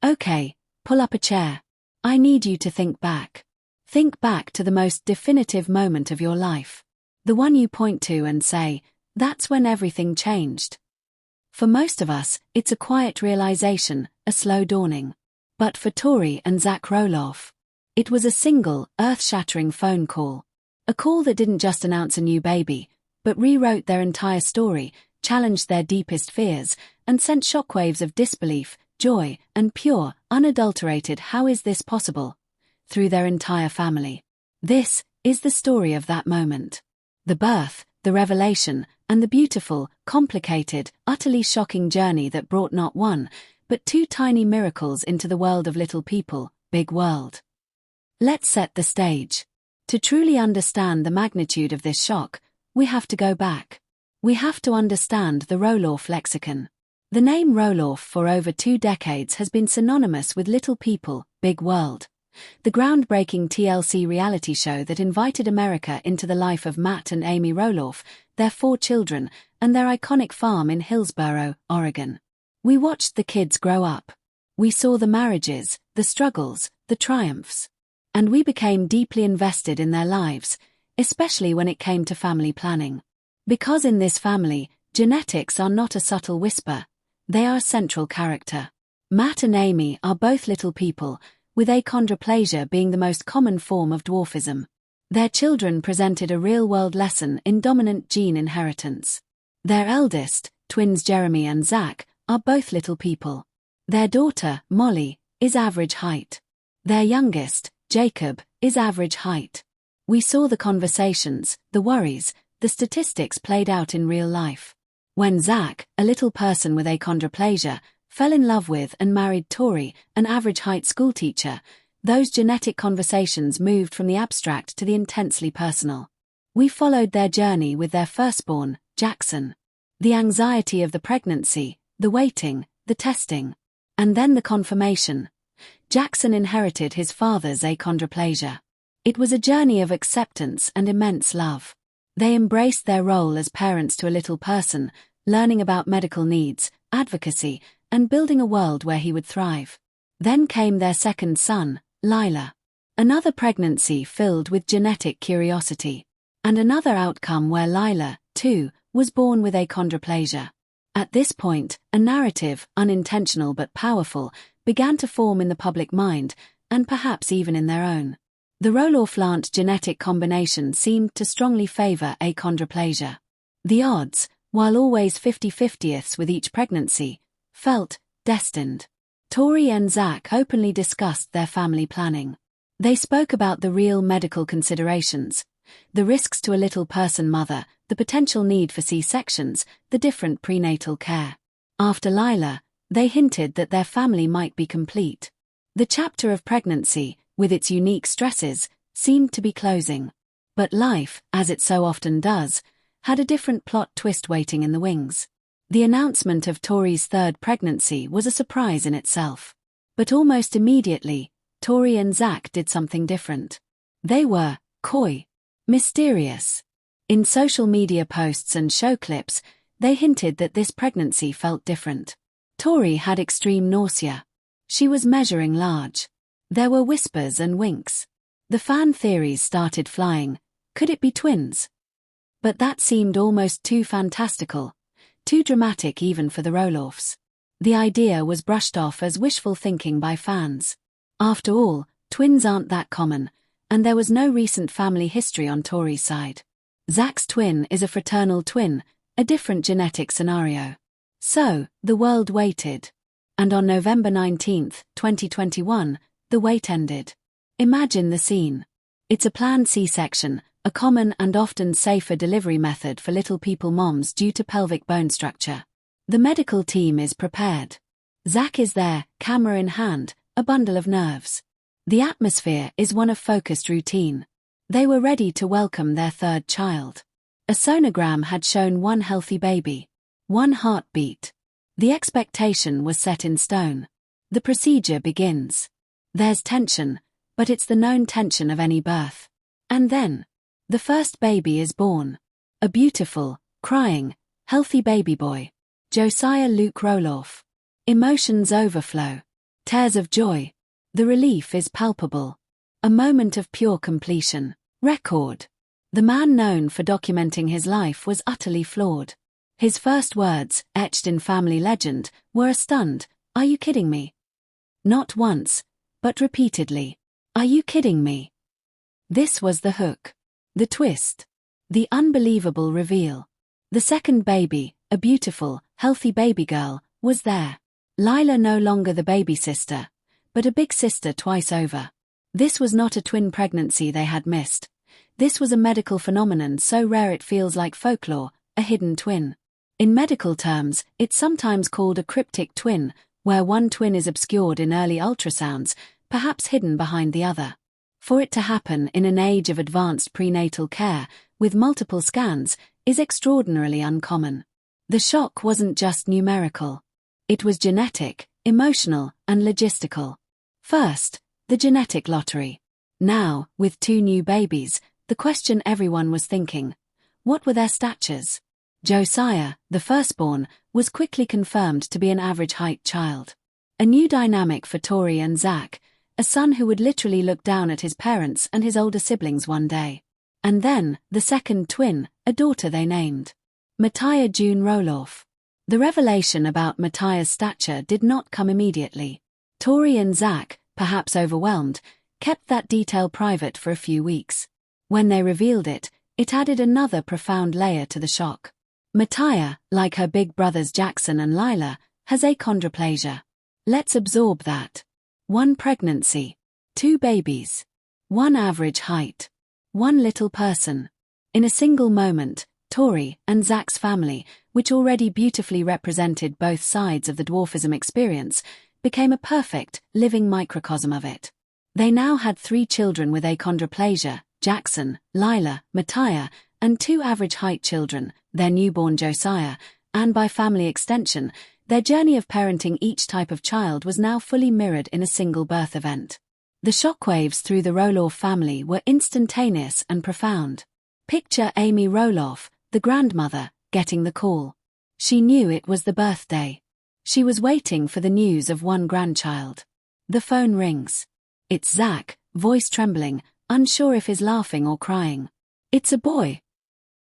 Okay, pull up a chair. I need you to think back. Think back to the most definitive moment of your life. The one you point to and say, that's when everything changed. For most of us, it's a quiet realization, a slow dawning. But for Tori and Zach Roloff, it was a single, earth-shattering phone call. A call that didn't just announce a new baby, but rewrote their entire story, challenged their deepest fears, and sent shockwaves of disbelief, joy, and pure, unadulterated "how is this possible?" through their entire family. This is the story of that moment. The birth, the revelation, and the beautiful, complicated, utterly shocking journey that brought not one, but two tiny miracles into the world of little people, big world. Let's set the stage. To truly understand the magnitude of this shock, we have to go back. We have to understand the Roloff lexicon. The name Roloff for over 2 decades has been synonymous with little people, big world. The groundbreaking TLC reality show that invited America into the life of Matt and Amy Roloff, their 4 children, and their iconic farm in Hillsboro, Oregon. We watched the kids grow up. We saw the marriages, the struggles, the triumphs. And we became deeply invested in their lives, especially when it came to family planning. Because in this family, genetics are not a subtle whisper, they are a central character. Matt and Amy are both little people, with achondroplasia being the most common form of dwarfism. Their children presented a real-world lesson in dominant gene inheritance. Their eldest, twins Jeremy and Zach, are both little people. Their daughter, Molly, is average height. Their youngest, Jacob, is average height. We saw the conversations, the worries, the statistics played out in real life. When Zach, a little person with achondroplasia, fell in love with and married Tori, an average height schoolteacher, those genetic conversations moved from the abstract to the intensely personal. We followed their journey with their firstborn, Jackson. The anxiety of the pregnancy, the waiting, the testing, and then the confirmation. Jackson inherited his father's achondroplasia. It was a journey of acceptance and immense love. They embraced their role as parents to a little person, learning about medical needs, advocacy, and building a world where he would thrive. Then came their second son, Lila. Another pregnancy filled with genetic curiosity. And another outcome where Lila, too, was born with achondroplasia. At this point, a narrative, unintentional but powerful, began to form in the public mind, and perhaps even in their own. The Roloff-Lant genetic combination seemed to strongly favor achondroplasia. The odds, while always 50-50ths with each pregnancy, felt destined. Tori and Zach openly discussed their family planning. They spoke about the real medical considerations, the risks to a little person mother, the potential need for C-sections, the different prenatal care. After Lila, they hinted that their family might be complete. The chapter of pregnancy, with its unique stresses, seemed to be closing. But life, as it so often does, had a different plot twist waiting in the wings. The announcement of Tori's 3rd pregnancy was a surprise in itself. But almost immediately, Tori and Zach did something different. They were coy, mysterious. In social media posts and show clips, they hinted that this pregnancy felt different. Tori had extreme nausea. She was measuring large. There were whispers and winks. The fan theories started flying. Could it be twins? But that seemed almost too fantastical, too dramatic even for the Roloffs. The idea was brushed off as wishful thinking by fans. After all, twins aren't that common, and there was no recent family history on Tori's side. Zach's twin is a fraternal twin, a different genetic scenario. So, the world waited. And on November 19, 2021, the wait ended. Imagine the scene. It's a planned C-section, a common and often safer delivery method for little people moms due to pelvic bone structure. The medical team is prepared. Zach is there, camera in hand, a bundle of nerves. The atmosphere is one of focused routine. They were ready to welcome their 3rd child. A sonogram had shown one healthy baby. One heartbeat. The expectation was set in stone. The procedure begins. There's tension, but it's the known tension of any birth. And then, the first baby is born. A beautiful, crying, healthy baby boy. Josiah Luke Roloff. Emotions overflow. Tears of joy. The relief is palpable. A moment of pure completion. Record. The man known for documenting his life was utterly flawed. His first words, etched in family legend, were a stunned, "Are you kidding me?" Not once, but repeatedly. "Are you kidding me?" This was the hook. The twist. The unbelievable reveal. The second baby, a beautiful, healthy baby girl, was there. Lila no longer the baby sister, but a big sister twice over. This was not a twin pregnancy they had missed. This was a medical phenomenon so rare it feels like folklore, a hidden twin. In medical terms, it's sometimes called a cryptic twin, where one twin is obscured in early ultrasounds, perhaps hidden behind the other. For it to happen in an age of advanced prenatal care, with multiple scans, is extraordinarily uncommon. The shock wasn't just numerical. It was genetic, emotional, and logistical. First, the genetic lottery. Now, with 2 new babies, the question everyone was thinking: what were their statures? Josiah, the firstborn, was quickly confirmed to be an average height child. A new dynamic for Tori and Zach, a son who would literally look down at his parents and his older siblings one day. And then, the second twin, a daughter they named Mattia June Roloff. The revelation about Mattia's stature did not come immediately. Tori and Zach, perhaps overwhelmed, kept that detail private for a few weeks. When they revealed it, it added another profound layer to the shock. Mattia, like her big brothers Jackson and Lila, has achondroplasia. Let's absorb that. 1 pregnancy. 2 babies. 1 average height. 1 little person. In a single moment, Tori and Zach's family, which already beautifully represented both sides of the dwarfism experience, became a perfect, living microcosm of it. They now had 3 children with achondroplasia: Jackson, Lila, Mattia, and 2 average height children, their newborn Josiah, and by family extension, their journey of parenting each type of child was now fully mirrored in a single birth event. The shockwaves through the Roloff family were instantaneous and profound. Picture Amy Roloff, the grandmother, getting the call. She knew it was the birthday. She was waiting for the news of 1 grandchild. The phone rings. It's Zach, voice trembling, unsure if he's laughing or crying. "It's a boy."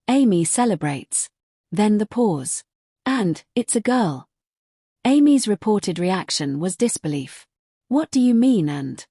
Amy celebrates. Then the pause. "And, it's a girl." Amy's reported reaction was disbelief. "What do you mean and?"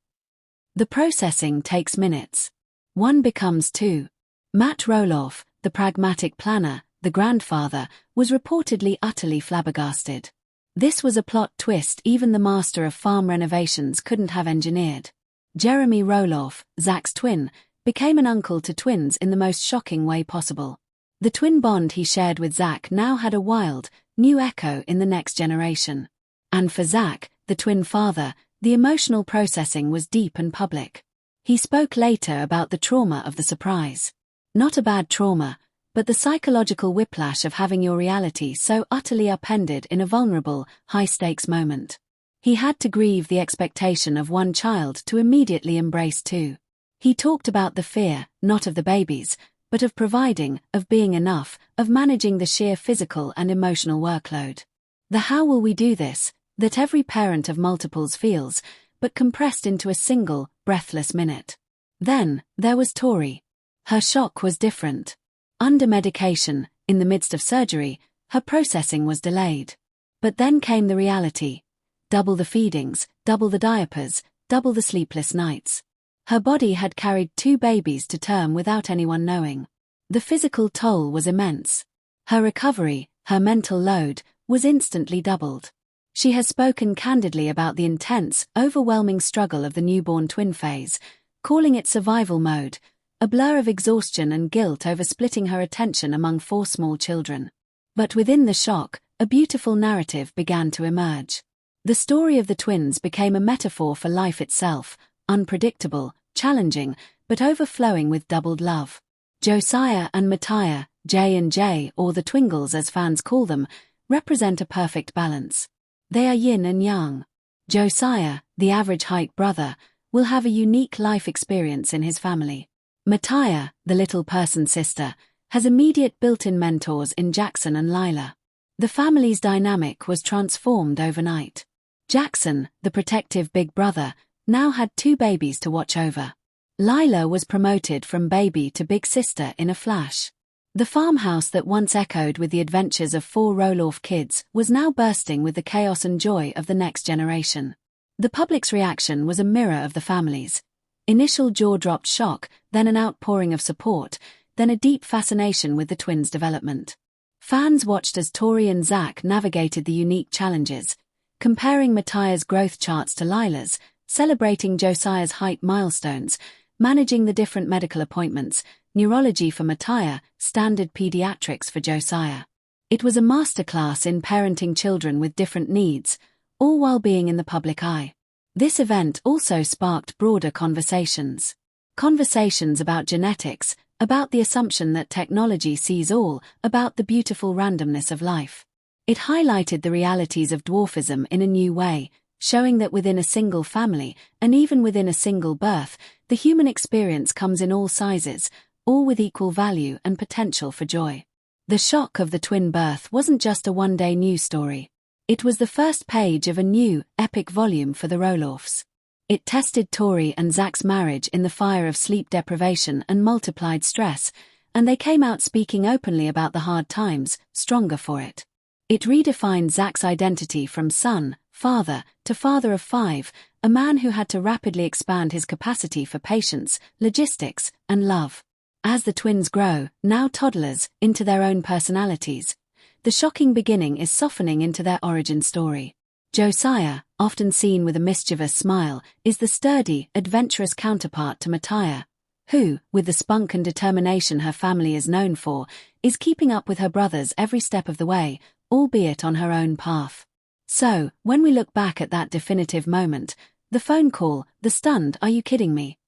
The processing takes minutes. 1 becomes 2. Matt Roloff, the pragmatic planner, the grandfather, was reportedly utterly flabbergasted. This was a plot twist even the master of farm renovations couldn't have engineered. Jeremy Roloff, Zach's twin, became an uncle to twins in the most shocking way possible. The twin bond he shared with Zach now had a wild, new echo in the next generation. And for Zach, the twin father, the emotional processing was deep and public. He spoke later about the trauma of the surprise. Not a bad trauma, but the psychological whiplash of having your reality so utterly upended in a vulnerable, high-stakes moment. He had to grieve the expectation of 1 child to immediately embrace 2. He talked about the fear, not of the babies, but of providing, of being enough, of managing the sheer physical and emotional workload. The "how will we do this?" that every parent of multiples feels, but compressed into a single, breathless minute. Then, there was Tori. Her shock was different. Under medication, in the midst of surgery, her processing was delayed. But then came the reality. Double the feedings, double the diapers, double the sleepless nights. Her body had carried 2 babies to term without anyone knowing. The physical toll was immense. Her recovery, her mental load, was instantly doubled. She has spoken candidly about the intense, overwhelming struggle of the newborn twin phase, calling it survival mode, a blur of exhaustion and guilt over splitting her attention among 4 small children. But within the shock, a beautiful narrative began to emerge. The story of the twins became a metaphor for life itself, unpredictable, challenging, but overflowing with doubled love. Josiah and Mattia, J and J, or the Twingles as fans call them, represent a perfect balance. They are yin and yang. Josiah, the average height brother, will have a unique life experience in his family. Mattia, the little person sister, has immediate built-in mentors in Jackson and Lila. The family's dynamic was transformed overnight. Jackson, the protective big brother, now had 2 babies to watch over. Lila was promoted from baby to big sister in a flash. The farmhouse that once echoed with the adventures of 4 Roloff kids was now bursting with the chaos and joy of the next generation. The public's reaction was a mirror of the family's. Initial jaw-dropped shock, then an outpouring of support, then a deep fascination with the twins' development. Fans watched as Tori and Zach navigated the unique challenges, comparing Matiah's growth charts to Lila's, celebrating Josiah's height milestones, managing the different medical appointments, neurology for Matiah, standard pediatrics for Josiah. It was a masterclass in parenting children with different needs, all while being in the public eye. This event also sparked broader conversations. Conversations about genetics, about the assumption that technology sees all, about the beautiful randomness of life. It highlighted the realities of dwarfism in a new way, showing that within a single family, and even within a single birth, the human experience comes in all sizes, all with equal value and potential for joy. The shock of the twin birth wasn't just a one-day news story. It was the first page of a new, epic volume for the Roloffs. It tested Tori and Zach's marriage in the fire of sleep deprivation and multiplied stress, and they came out speaking openly about the hard times, stronger for it. It redefined Zach's identity from son, father, to father of 5, a man who had to rapidly expand his capacity for patience, logistics, and love. As the twins grow, now toddlers, into their own personalities, the shocking beginning is softening into their origin story. Josiah, often seen with a mischievous smile, is the sturdy, adventurous counterpart to Matiah, who, with the spunk and determination her family is known for, is keeping up with her brothers every step of the way, albeit on her own path. So, when we look back at that definitive moment, the phone call, the stunned "Are you kidding me?"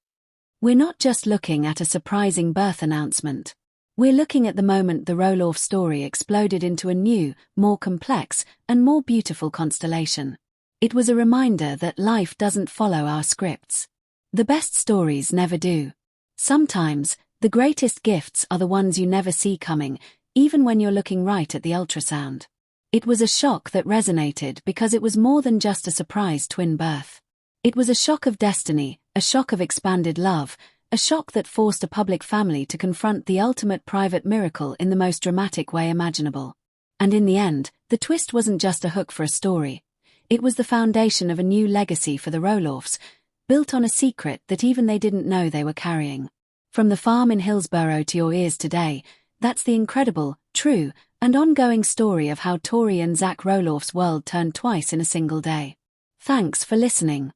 we're not just looking at a surprising birth announcement. We're looking at the moment the Roloff story exploded into a new, more complex, and more beautiful constellation. It was a reminder that life doesn't follow our scripts. The best stories never do. Sometimes, the greatest gifts are the ones you never see coming, even when you're looking right at the ultrasound. It was a shock that resonated because it was more than just a surprise twin birth. It was a shock of destiny, a shock of expanded love, a shock that forced a public family to confront the ultimate private miracle in the most dramatic way imaginable. And in the end, the twist wasn't just a hook for a story. It was the foundation of a new legacy for the Roloffs, built on a secret that even they didn't know they were carrying. From the farm in Hillsborough to your ears today, that's the incredible, true, and ongoing story of how Tori and Zach Roloff's world turned twice in a single day. Thanks for listening.